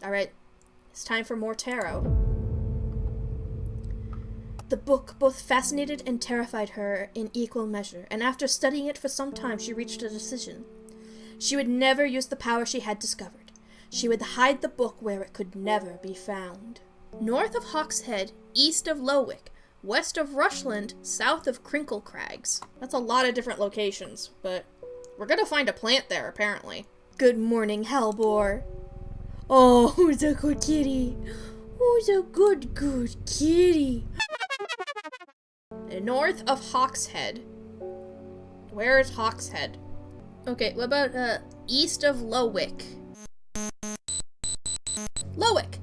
Alright, it's time for more tarot. The book both fascinated and terrified her in equal measure, and after studying it for some time, she reached a decision. She would never use the power she had discovered. She would hide the book where it could never be found. North of Hawkshead, east of Lowick, west of Rushland, south of Crinkle Crags. That's a lot of different locations, but we're gonna find a plant there, apparently. Good morning, Hellbore. Oh, who's a good kitty? Who's a good kitty? North of Hawkshead. Where is Hawkshead? Okay, what about, east of Lowick? Lowick!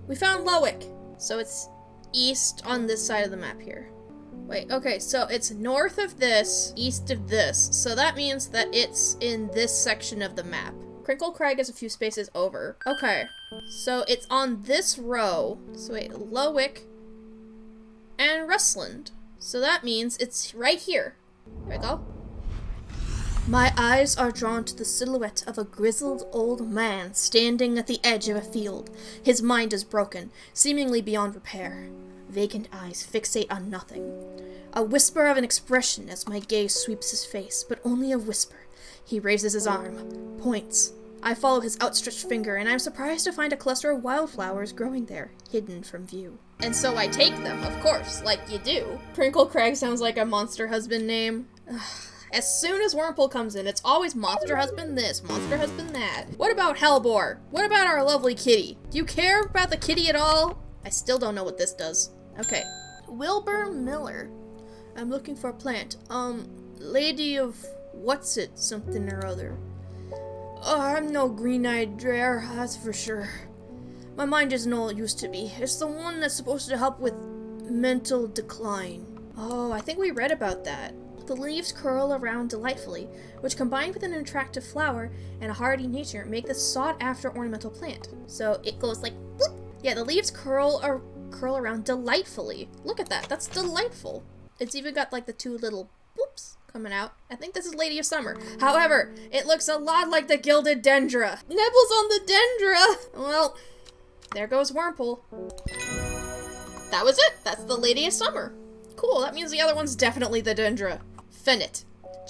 We found Lowick! So it's east on this side of the map here. Wait, okay, so it's north of this, east of this. So that means that it's in this section of the map. Crinkle Crag is a few spaces over. Okay, so it's on this row. So wait, Lowick and Rustland. So that means it's right here. Here we go. My eyes are drawn to the silhouette of a grizzled old man standing at the edge of a field. His mind is broken, seemingly beyond repair. Vacant eyes fixate on nothing. A whisper of an expression as my gaze sweeps his face, but only a whisper. He raises his arm, points. I follow his outstretched finger, and I'm surprised to find a cluster of wildflowers growing there, hidden from view. And so I take them, of course, like you do. Crinkle Crag sounds like a monster husband name. As soon as Wurmple comes in, it's always monster husband this, monster husband that. What about Hellbore? What about our lovely kitty? Do you care about the kitty at all? I still don't know what this does. Okay. Wilbur Miller. I'm looking for a plant. Lady of what's-it something or other. Oh, I'm no green-eyed drear, that's for sure. My mind isn't all it used to be. It's the one that's supposed to help with mental decline. Oh, I think we read about that. The leaves curl around delightfully, which combined with an attractive flower and a hardy nature make this sought-after ornamental plant. So it goes like, boop. Yeah, the leaves curl around delightfully. Look at that, that's delightful. It's even got like the two little boops coming out. I think this is Lady of Summer. However, it looks a lot like the Gilded Dendra. Nibbles on the Dendra! Well, there goes Wurmple. That was it. That's the Lady of Summer. Cool, that means the other one's definitely the Dendra. Fennit.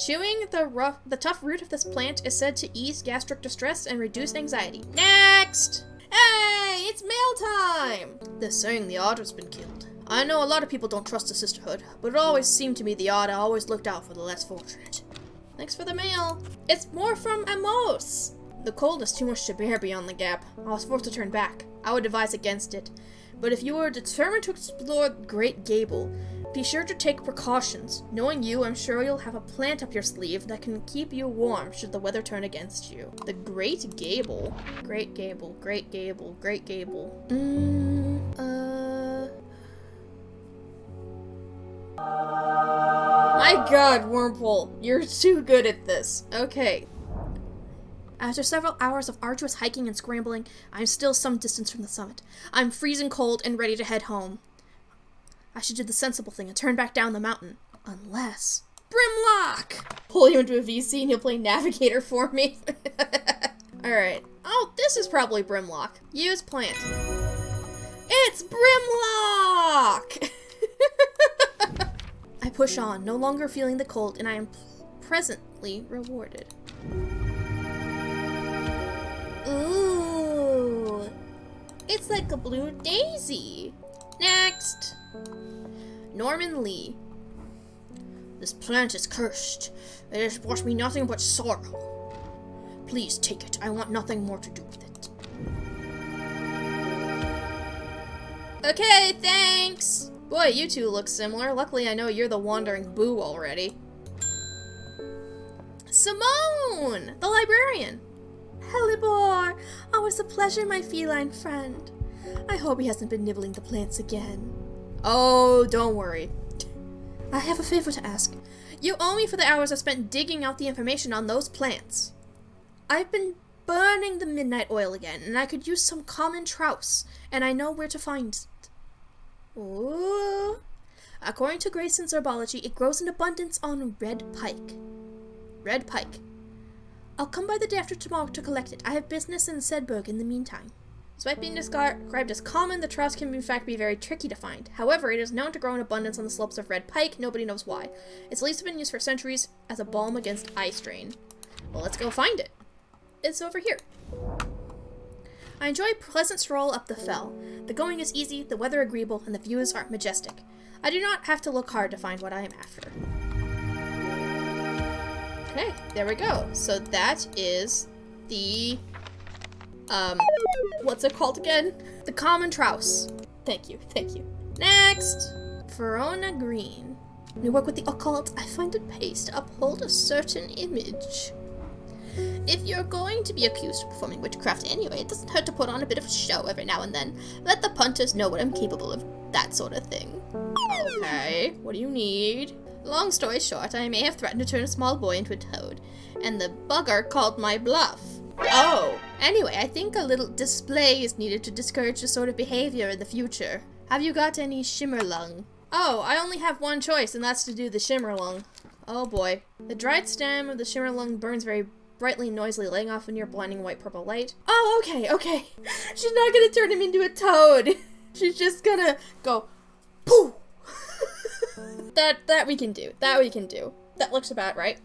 Chewing the tough root of this plant is said to ease gastric distress and reduce anxiety. Next! Hey, it's mail time! They're saying the otter's been killed. I know a lot of people don't trust the sisterhood, but it always seemed to me the otter always looked out for the less fortunate. Thanks for the mail. It's more from Amos. The cold is too much to bear beyond the gap. I was forced to turn back. I would advise against it. But if you are determined to explore Great Gable, be sure to take precautions. Knowing you, I'm sure you'll have a plant up your sleeve that can keep you warm should the weather turn against you. The Great Gable? Great Gable, Great Gable, Great Gable. My god, Wurmple, you're too good at this. Okay. After several hours of arduous hiking and scrambling, I'm still some distance from the summit. I'm freezing cold and ready to head home. I should do the sensible thing and turn back down the mountain. Unless... Brimlock! Pull you into a VC and you'll play Navigator for me. Alright. Oh, this is probably Brimlock. Use plant. It's Brimlock! I push on, no longer feeling the cold, and I am presently rewarded. Ooh, it's like a blue daisy. Next. Norman Lee. This plant is cursed. It has brought me nothing but sorrow. Please take it. I want nothing more to do with it. Okay, thanks. Boy, you two look similar. Luckily, I know you're the wandering boo already. Simone, the librarian. Hellebore, always a pleasure, my feline friend. I hope he hasn't been nibbling the plants again. Oh, don't worry. I have a favor to ask. You owe me for the hours I spent digging out the information on those plants. I've been burning the midnight oil again, and I could use some common trouse, and I know where to find it. Ooh. According to Grayson's herbology, it grows in abundance on red pike. Red pike. I'll come by the day after tomorrow to collect it. I have business in Sedberg in the meantime. Despite being described as common, the trout can in fact be very tricky to find. However, it is known to grow in abundance on the slopes of Red Pike. Nobody knows why. Its leaves have been used for centuries as a balm against eye strain. Well, let's go find it. It's over here. I enjoy a pleasant stroll up the fell. The going is easy, the weather agreeable, and the views are majestic. I do not have to look hard to find what I am after. Okay, there we go. So that is the... what's it called again? The common trouse. Thank you, thank you. Next! Verona Green. When you work with the occult, I find it pays to uphold a certain image. If you're going to be accused of performing witchcraft anyway, it doesn't hurt to put on a bit of a show every now and then. Let the punters know what I'm capable of, that sort of thing. Okay, what do you need? Long story short, I may have threatened to turn a small boy into a toad, and the bugger called my bluff. Oh! Anyway, I think a little display is needed to discourage this sort of behavior in the future. Have you got any shimmerlung? Oh, I only have one choice, and that's to do the shimmerlung. Oh boy. The dried stem of the shimmerlung burns very brightly and noisily, laying off a near blinding white-purple light. Oh, okay. She's not gonna turn him into a toad. She's just gonna go, poof! That we can do. That looks about right.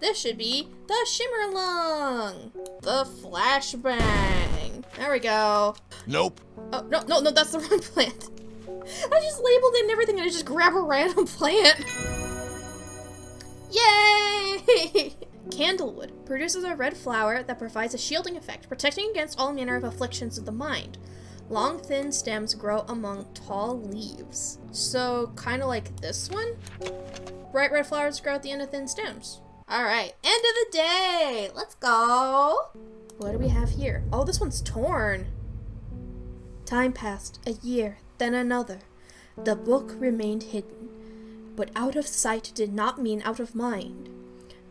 This should be the shimmerlung. The flashbang. There we go. Nope. Oh, no, that's the wrong plant. I just labeled it and everything and I just grab a random plant. Yay! Candlewood produces a red flower that provides a shielding effect, protecting against all manner of afflictions of the mind. Long, thin stems grow among tall leaves. So, kind of like this one? Bright red flowers grow at the end of thin stems. Alright, end of the day! Let's go! What do we have here? Oh, this one's torn. Time passed, a year, then another. The book remained hidden. But out of sight did not mean out of mind.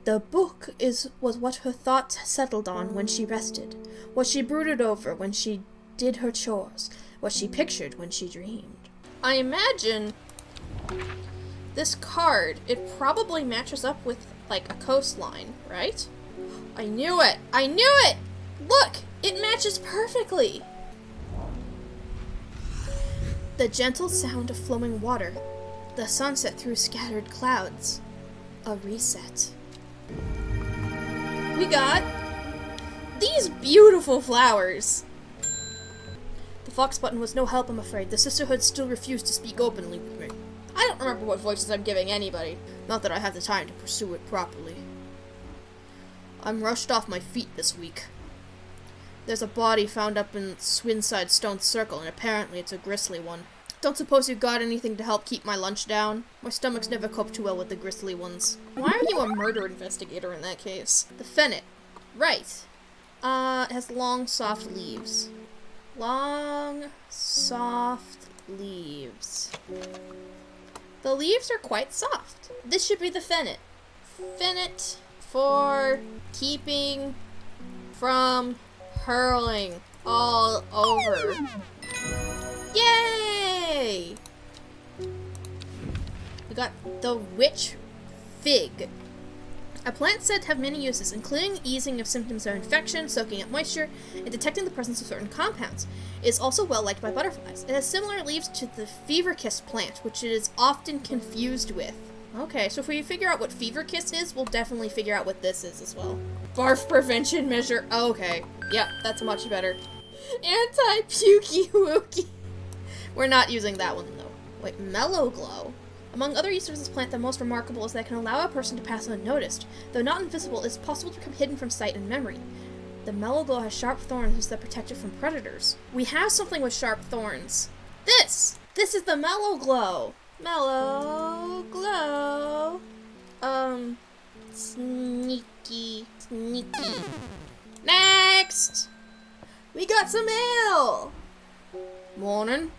The book was what her thoughts settled on when she rested, what she brooded over when she did her chores, what she pictured when she dreamed. I imagine this card, it probably matches up with, like, a coastline, right? I knew it! Look! It matches perfectly! The gentle sound of flowing water, the sunset through scattered clouds, a reset. We got these beautiful flowers. The fox button was no help, I'm afraid. The sisterhood still refused to speak openly with me. I don't remember what voices I'm giving anybody. Not that I have the time to pursue it properly. I'm rushed off my feet this week. There's a body found up in Swinside Stone Circle, and apparently it's a grisly one. Don't suppose you got anything to help keep my lunch down? My stomach's never coped too well with the grisly ones. Why are you a murder investigator in that case? The fennec. Right. It has long, soft leaves. Long, soft leaves. The leaves are quite soft. This should be the fennec. Fennec for keeping from hurling all over. Yay! We got the witch fig. A plant said to have many uses, including easing of symptoms of infection, soaking up moisture, and detecting the presence of certain compounds. It is also well liked by butterflies. It has similar leaves to the fever kiss plant, which it is often confused with. Okay, so if we figure out what fever kiss is, we'll definitely figure out what this is as well. Barf prevention measure. Okay. Yep, that's much better. Anti-pukey wookie. We're not using that one though. Wait, mellow glow. Among other uses of this plant, the most remarkable is that it can allow a person to pass unnoticed. Though not invisible, it is possible to become hidden from sight and memory. The mellow glow has sharp thorns that protect it from predators. We have something with sharp thorns. This is the mellow glow. Mellow glow. Sneaky. Next! We got some mail! Morning.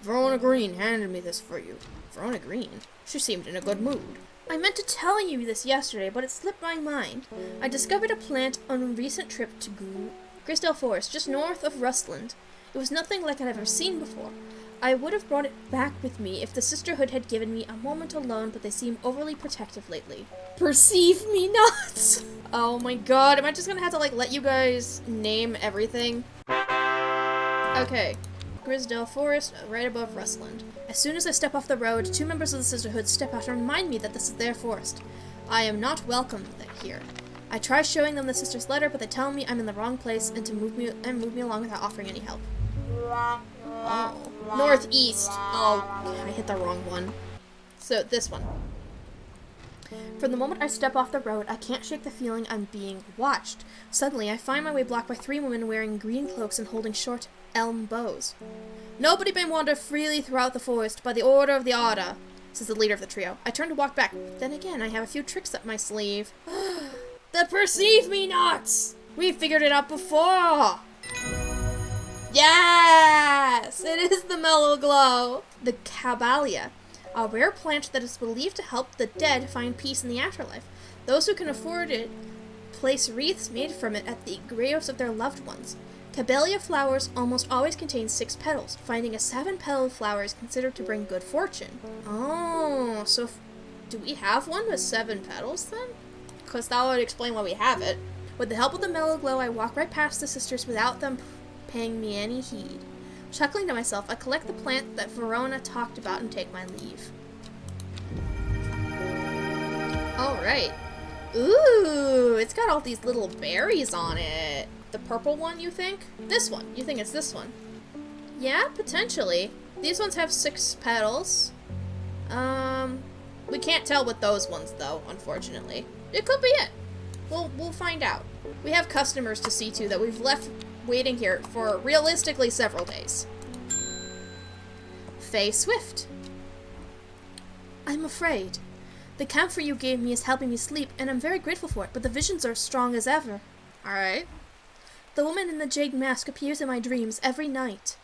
Verona Green handed me this for you. Verona Green? She seemed in a good mood. I meant to tell you this yesterday, but it slipped my mind. I discovered a plant on a recent trip to Grisdale Forest, just north of Rustland. It was nothing like I'd ever seen before. I would have brought it back with me if the sisterhood had given me a moment alone, but they seem overly protective lately. Perceive me not! Oh my god, am I just gonna have to, like, let you guys name everything? Okay. Grisdale Forest, right above Rustland. As soon as I step off the road, 2 members of the Sisterhood step out and remind me that this is their forest. I am not welcome here. I try showing them the sister's letter, but they tell me I'm in the wrong place and to move me along without offering any help. Oh. Northeast. Oh, I hit the wrong one. So, this one. From the moment I step off the road, I can't shake the feeling I'm being watched. Suddenly, I find my way blocked by 3 women wearing green cloaks and holding short elm bows. Nobody may wander freely throughout the forest by the order of the Order, says the leader of the trio. I turn to walk back, but then again, I have a few tricks up my sleeve. The perceive me nots! We figured it out before! Yes! It is the mellow glow! The Caballia, a rare plant that is believed to help the dead find peace in the afterlife. Those who can afford it place wreaths made from it at the graves of their loved ones. Caballia flowers almost always contain 6 petals. Finding a 7-petaled flower is considered to bring good fortune. Oh, so do we have one with 7 petals then? Because that would explain why we have it. With the help of the mellow glow, I walk right past the sisters without them paying me any heed. Chuckling to myself, I collect the plant that Verona talked about and take my leave. Alright. Ooh, it's got all these little berries on it. The purple one, you think? This one. You think it's this one? Yeah, potentially. These ones have 6 petals. We can't tell with those ones, though, unfortunately. It could be it. We'll find out. We have customers to see to that we've left waiting here for realistically several days. Faye Swift. I'm afraid. The camphor you gave me is helping me sleep, and I'm very grateful for it, but the visions are as strong as ever. Alright. The woman in the jade mask appears in my dreams every night.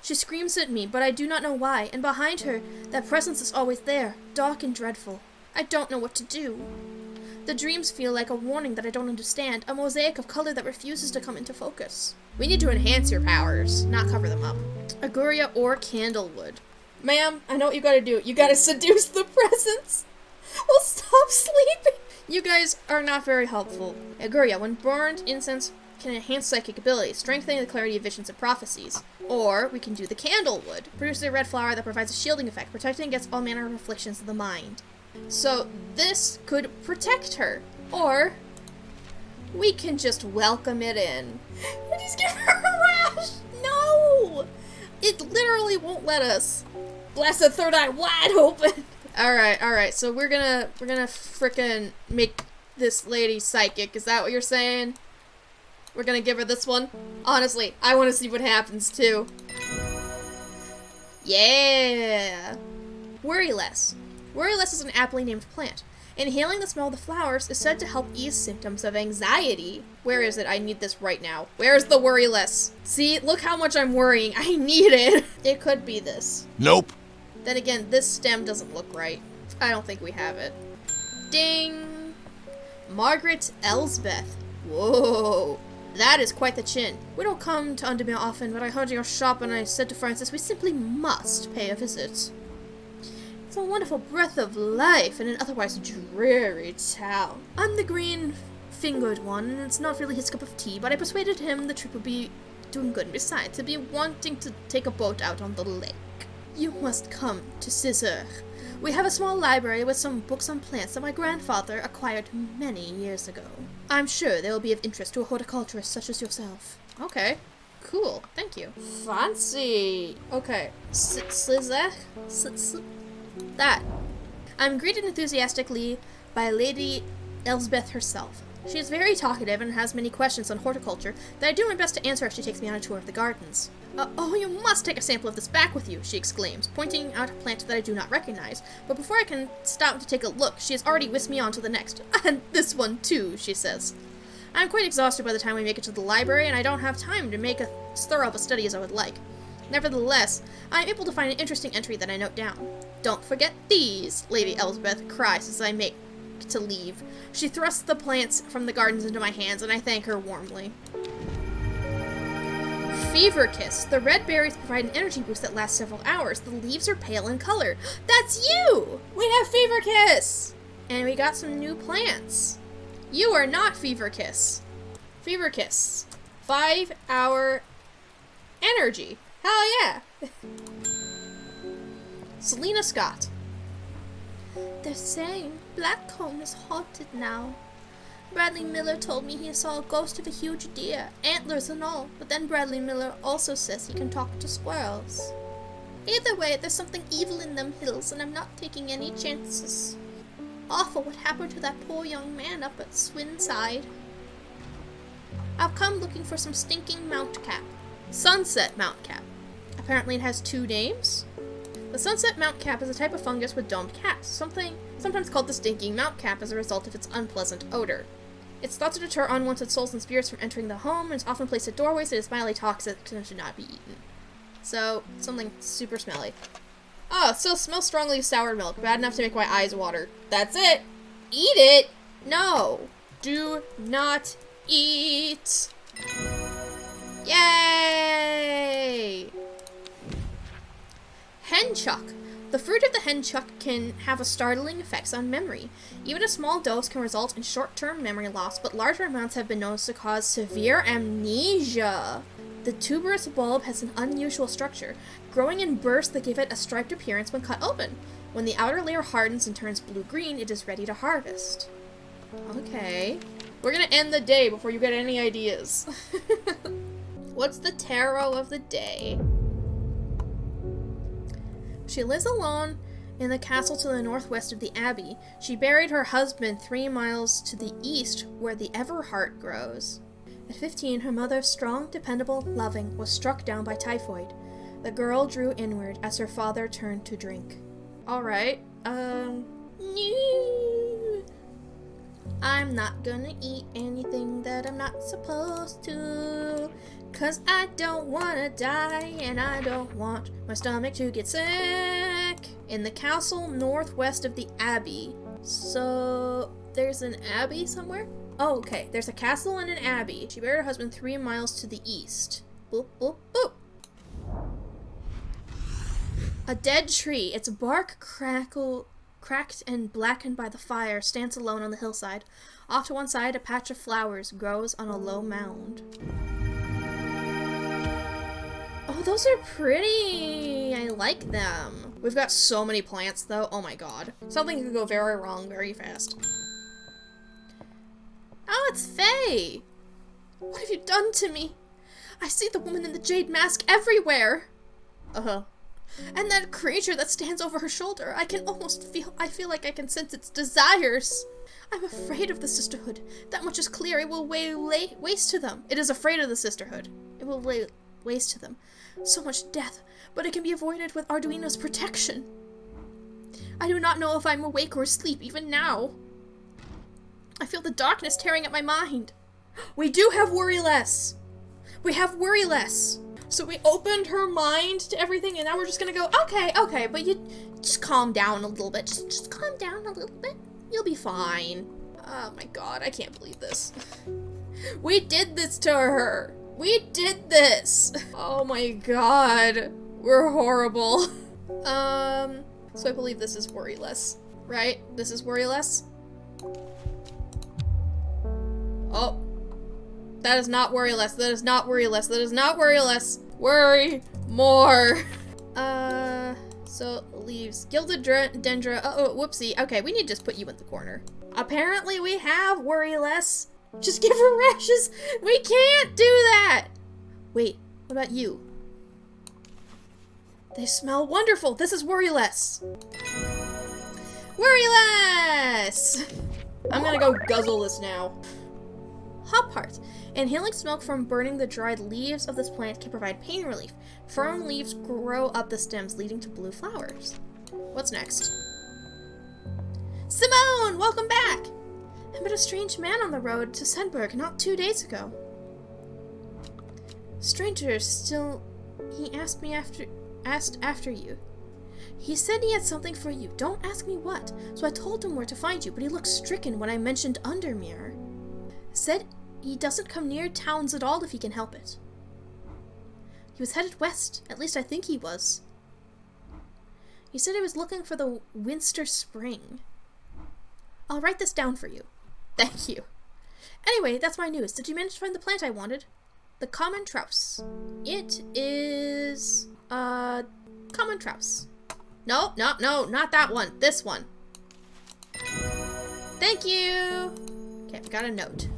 She screams at me, but I do not know why, and behind her, that presence is always there, dark and dreadful. I don't know what to do. The dreams feel like a warning that I don't understand, a mosaic of color that refuses to come into focus. We need to enhance your powers, not cover them up. Aguria or Candlewood. Ma'am, I know what you gotta do. You gotta seduce the presence. We'll stop sleeping. You guys are not very helpful. Aguria, when burned, incense can enhance psychic abilities, strengthening the clarity of visions and prophecies. Or we can do the Candlewood. Produces a red flower that provides a shielding effect, protecting against all manner of afflictions of the mind. So this could protect her. Or we can just welcome it in. And just give her a rash. No! It literally won't let us. Blast the third eye wide open. Alright, so we're gonna frickin' make this lady psychic. Is that what you're saying? We're gonna give her this one? Honestly, I wanna see what happens too. Yeah! Worry Less. Worry Less is an aptly named plant. Inhaling the smell of the flowers is said to help ease symptoms of anxiety. Where is it? I need this right now. Where's the Worry Less? See, look how much I'm worrying. I need it. It could be this. Nope. Then again, this stem doesn't look right. I don't think we have it. Ding! Margaret Elsbeth. Whoa. That is quite the chin. We don't come to Undermere often, but I heard your shop and I said to Francis we simply must pay a visit. It's a wonderful breath of life in an otherwise dreary town. I'm the green-fingered one, and it's not really his cup of tea, but I persuaded him the trip would be doing good, and besides, he'll be wanting to take a boat out on the lake. You must come to Scissor. We have a small library with some books on plants that my grandfather acquired many years ago. I'm sure they will be of interest to a horticulturist such as yourself. Okay. Cool. Thank you. Fancy. Okay. Scissor? That. I'm greeted enthusiastically by Lady Elsbeth herself. She is very talkative and has many questions on horticulture that I do my best to answer as she takes me on a tour of the gardens. Oh, you must take a sample of this back with you, she exclaims, pointing out a plant that I do not recognize. But before I can stop to take a look, she has already whisked me on to the next. And this one too, she says. I'm quite exhausted by the time we make it to the library, and I don't have time to make as thorough of a study as I would like. Nevertheless, I am able to find an interesting entry that I note down. Don't forget these, Lady Elsbeth cries as I make to leave. She thrusts the plants from the gardens into my hands, and I thank her warmly. Fever Kiss. The red berries provide an energy boost that lasts several hours. The leaves are pale in color. That's you! We have Fever Kiss! And we got some new plants. You are not Fever Kiss. Fever Kiss. 5-hour Energy. Hell yeah. Selena Scott. They're saying Blackcomb is haunted now. Bradley Miller told me he saw a ghost of a huge deer, antlers and all, but then Bradley Miller also says he can talk to squirrels. Either way, there's something evil in them hills, and I'm not taking any chances. Awful what happened to that poor young man up at Swinside. I've come looking for some stinking mount cap. Sunset mount cap. Apparently it has 2 names. The sunset mount cap is a type of fungus with domed caps, sometimes called the stinking mount cap as a result of its unpleasant odor. It's thought to deter unwanted souls and spirits from entering the home, and is often placed at doorways. It is mildly toxic and should not be eaten. So, something super smelly. Oh, it still smells strongly of sour milk, bad enough to make my eyes water. That's it! Eat it! No! Do not eat! Yay! Henchuck. The fruit of the henchuck can have a startling effects on memory. Even a small dose can result in short-term memory loss, but larger amounts have been known to cause severe amnesia. The tuberous bulb has an unusual structure, growing in bursts that give it a striped appearance when cut open. When the outer layer hardens and turns blue-green, it is ready to harvest. Okay. We're gonna end the day before you get any ideas. What's the tarot of the day? She lives alone in the castle to the northwest of the abbey. She buried her husband 3 miles to the east where the everheart grows. At 15, her mother, strong, dependable, loving, was struck down by typhoid. The girl drew inward as her father turned to drink. Alright, I'm not gonna eat anything that I'm not supposed to, 'cause I don't wanna die and I don't want my stomach to get sick. In the castle northwest of the abbey. So, there's an abbey somewhere? Oh, okay. There's a castle and an abbey. She buried her husband 3 miles to the east. Boop, boop, boop. A dead tree. Its bark cracked and blackened by the fire, stands alone on the hillside. Off to one side, a patch of flowers grows on a low mound. Oh, those are pretty. I like them. We've got so many plants, though. Oh my god. Something could go very wrong very fast. Oh, it's Faye! What have you done to me? I see the woman in the jade mask everywhere! Uh-huh. And that creature that stands over her shoulder, I feel like I can sense its desires. I'm afraid of the sisterhood. That much is clear. It will lay waste to them. It is afraid of the sisterhood. It will lay waste to them. So much death, but it can be avoided with Arduino's protection. I do not know if I'm awake or asleep even now. I feel the darkness tearing at my mind. We do have worry less. We have worry less. So we opened her mind to everything, and now we're just gonna go, okay, but you just calm down a little bit. Just calm down a little bit. You'll be fine. Oh my god, I can't believe this. We did this to her. We did this. Oh my god. We're horrible. So I believe this is worry less, right? This is worry less. Oh. That is not worry less. That is not worry less. That is not worry less. Worry more. So leaves. Gilded Dendra. Oh, whoopsie. Okay, we need to just put you in the corner. Apparently we have worry less. Just give her rashes. We can't do that. Wait, what about you? They smell wonderful. This is worry less. Worry less. I'm gonna go guzzle this now. Hop heart. Inhaling smoke from burning the dried leaves of this plant can provide pain relief. Firm leaves grow up the stems, leading to blue flowers. What's next? Simone, welcome back! I met a strange man on the road to Sedberg not 2 days ago. Stranger, still, he asked after you. He said he had something for you. Don't ask me what. So I told him where to find you, but he looked stricken when I mentioned Undermere. Said he doesn't come near towns at all if he can help it. He was headed west. At least I think he was. He said he was looking for the Winster Spring. I'll write this down for you. Thank you. Anyway, that's my news. Did you manage to find the plant I wanted? The common trouse. It is, common trouse. No, not that one. This one. Thank you! Okay, we got a note.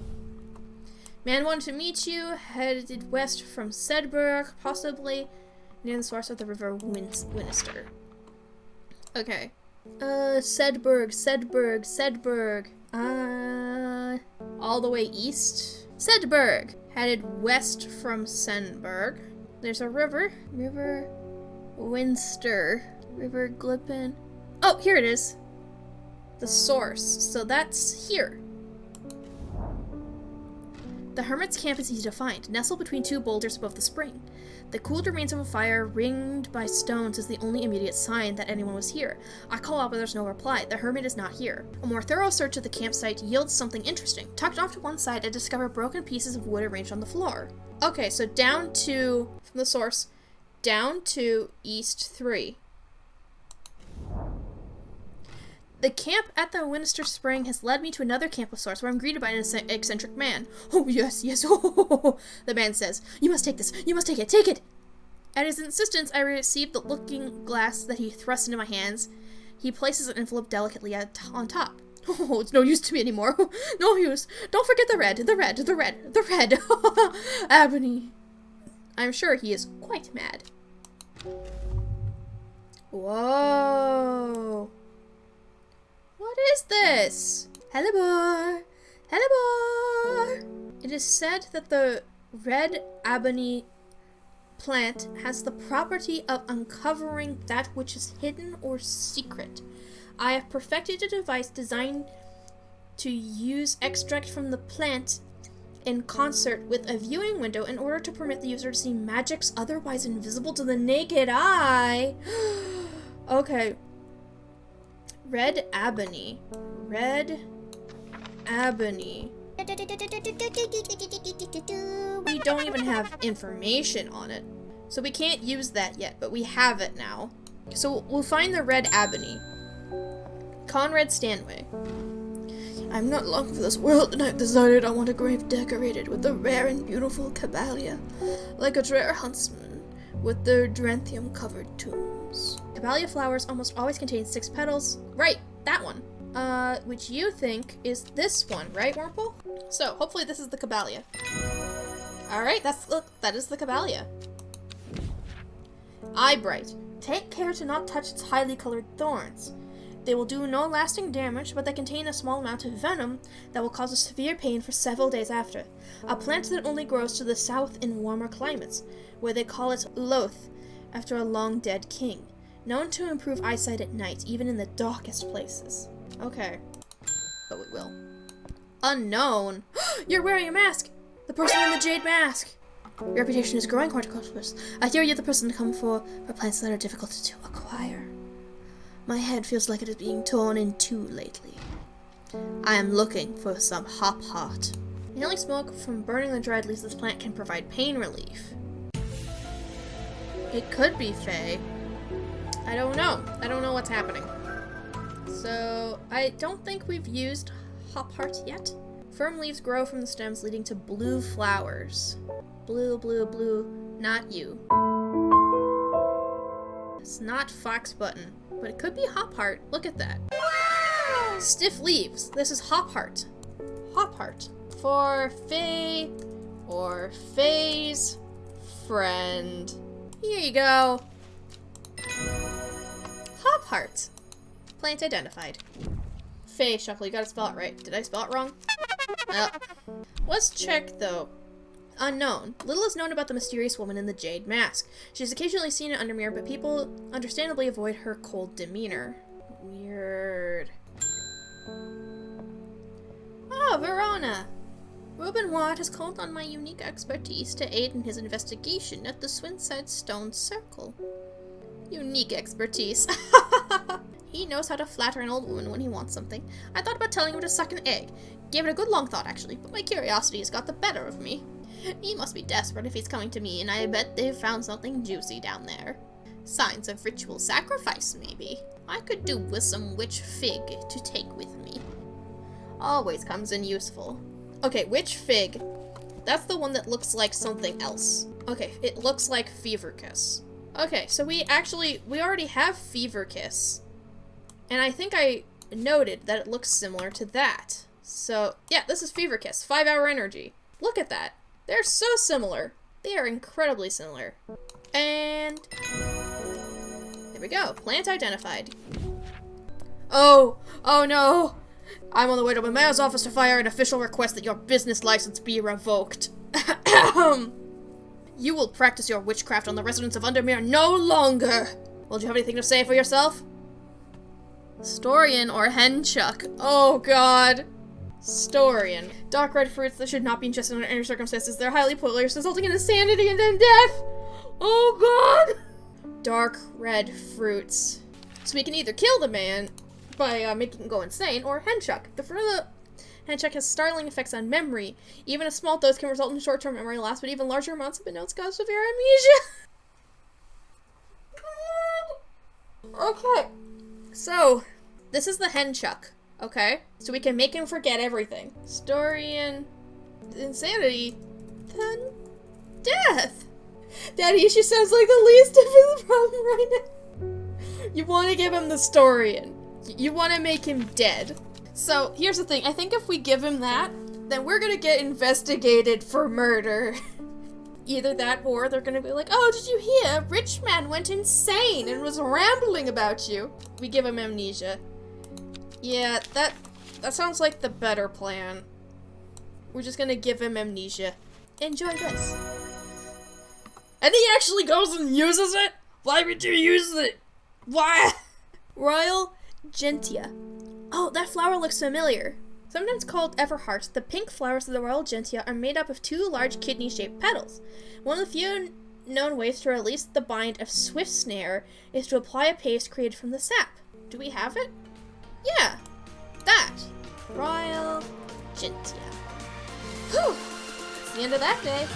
Man wanted to meet you, headed west from Sedberg, possibly near the source of the river Winister. Okay. Sedberg. All the way east. Sedberg! Headed west from Senberg. There's a river. River Winster. River Glippen. Oh, here it is. The source. So that's here. The hermit's camp is easy to find, nestled between two boulders above the spring. The cooled remains of a fire ringed by stones is the only immediate sign that anyone was here. I call out, but there's no reply. The hermit is not here. A more thorough search of the campsite yields something interesting. Tucked off to one side, I discover broken pieces of wood arranged on the floor. Okay, so down to, from the source, down to East 3. The camp at the Winister Spring has led me to another camp of sorts where I'm greeted by an eccentric man. Oh, yes, oh, the man says. You must take this. You must take it. At his insistence, I receive the looking glass that he thrusts into my hands. He places an envelope delicately on top. Oh, it's no use to me anymore. No use. Don't forget the red. Ebony. I'm sure he is quite mad. Whoa. What is this? Hellebore! It is said that the red ebony plant has the property of uncovering that which is hidden or secret. I have perfected a device designed to use extract from the plant in concert with a viewing window in order to permit the user to see magics otherwise invisible to the naked eye. Okay. Red ebony. We don't even have information on it. So we can't use that yet, but we have it now. So we'll find the red ebony. Conrad Stanway. I'm not long for this world, and I've decided I want a grave decorated with the rare and beautiful Caballia, like a rare huntsman, with their Dranthium-covered tombs. Caballia flowers almost always contain 6 petals. Right, that one. Which you think is this one, right, Wurmple? So, hopefully this is the Caballia. Alright, that is the Caballia. Eyebright. Take care to not touch its highly colored thorns. They will do no lasting damage, but they contain a small amount of venom that will cause a severe pain for several days after. A plant that only grows to the south in warmer climates, where they call it Loth, after a long-dead king. Known to improve eyesight at night, even in the darkest places. Okay. But we will. Unknown! You're wearing a mask! The person in the jade mask! Your reputation is growing, Horticulturist. I hear you're the person to come for plants that are difficult to acquire. My head feels like it is being torn in two lately. I am looking for some hop heart. Inhaling smoke from burning the dried leaves of this plant can provide pain relief. It could be Fae. I don't know. I don't know what's happening. So, I don't think we've used hop heart yet. Firm leaves grow from the stems, leading to blue flowers. Blue. Not you. It's not fox button, but it could be hop heart. Look at that. Wow! Stiff leaves. This is hop heart. Hop heart. For Fae or Fae's friend. Here you go. Hop heart. Plant identified. Fae Shuffle, you gotta spell it right. Did I spell it wrong? Well, let's check though. Unknown. Little is known about the mysterious woman in the jade mask. She's occasionally seen in Undermere, but people understandably avoid her cold demeanor. Weird. Oh, Verona! Reuben Watt has called on my unique expertise to aid in his investigation at the Swinside Stone Circle. Unique expertise. He knows how to flatter an old woman when he wants something. I thought about telling him to suck an egg. Gave it a good long thought, actually, but my curiosity has got the better of me. He must be desperate if he's coming to me, and I bet they've found something juicy down there. Signs of ritual sacrifice, maybe. I could do with some witch fig to take with me. Always comes in useful. Okay, witch fig. That's the one that looks like something else. Okay, it looks like Fever Kiss. Okay, so we already have Fever Kiss. And I think I noted that it looks similar to that. So, yeah, this is Fever Kiss, 5-hour energy. Look at that. They're so similar. They are incredibly similar. And there we go. Plant identified. Oh no. I'm on the way to my mayor's office to file an official request that your business license be revoked. You will practice your witchcraft on the residents of Undermere no longer. Well, do you have anything to say for yourself? Storian or Henchuck? Oh god. Storian. Dark red fruits that should not be ingested under any circumstances. They're highly poisonous, resulting in insanity and then death. Oh god! Dark red fruits. So we can either kill the man by making him go insane, or Henchuck. The fruit of the Henchuck has startling effects on memory. Even a small dose can result in short-term memory loss, but even larger amounts have been known to cause severe amnesia. Okay. So, this is the Henchuck. Okay? So we can make him forget everything. Storian insanity, then death. Daddy, she sounds like the least of his problem right now. You want to give him the Storian. You want to make him dead. So, here's the thing. I think if we give him that, then we're gonna get investigated for murder. Either that, or they're gonna be like, oh, did you hear? Rich man went insane and was rambling about you. We give him amnesia. Yeah, that sounds like the better plan. We're just gonna give him amnesia. Enjoy this. And he actually goes and uses it? Why would you use it? Why? Royal Gentia. Oh, that flower looks familiar. Sometimes called Everheart, the pink flowers of the Royal Gentia are made up of 2 large kidney-shaped petals. One of the few known ways to release the bind of Swift Snare is to apply a paste created from the sap. Do we have it? Yeah, that. Royal Gentia. Whew, it's the end of that day.